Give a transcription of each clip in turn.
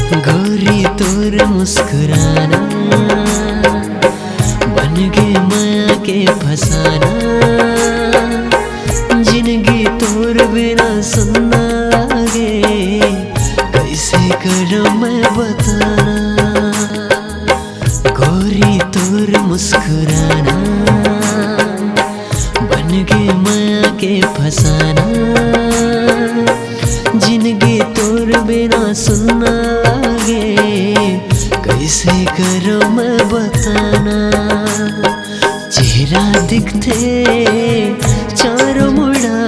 गोरी तोर मुस्कुराना बन गए माया के फसाना। जिंदगी तोर बिना सुनना लागे, कैसे करूं मैं बताना। गोरी तोर मुस्कुराना बन गए माया के फसाना। जिंदगी तोर बिना सुनना लागे, कैसे करूं मैं बताना। चेहरा दिखते चारों मुड़ा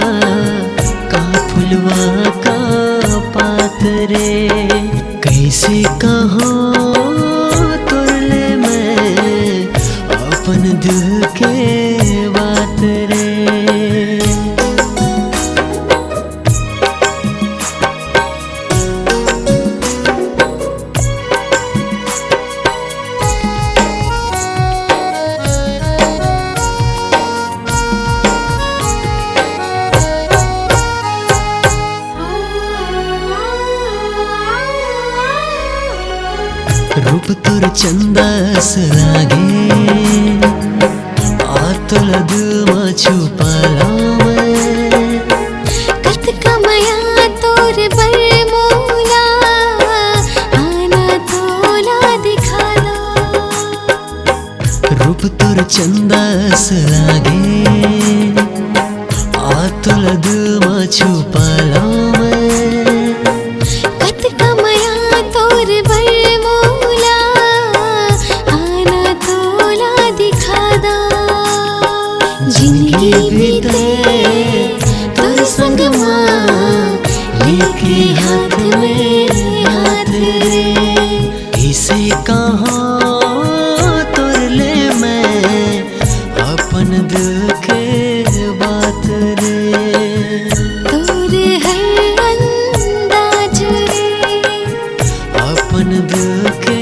का फुलवा का पात रे। कैसे कहाँ तोरले मैं अपन दिल के बात रे। रूप तोर चंदास लागे, आतल दिल में छुपा लावे। कत कमया तोर बरमूला, आना तोला दिखा लो। रूप तोर चंदास लागे, आतल दिल में छुपा लावे। जिंदगी बीते तोर संग माँ, लेके हाथ में हाथ रे। इसे कहाँ तोरले मैं अपन दिल के बात रे। तोर हर अंदाज रे अपन दिल के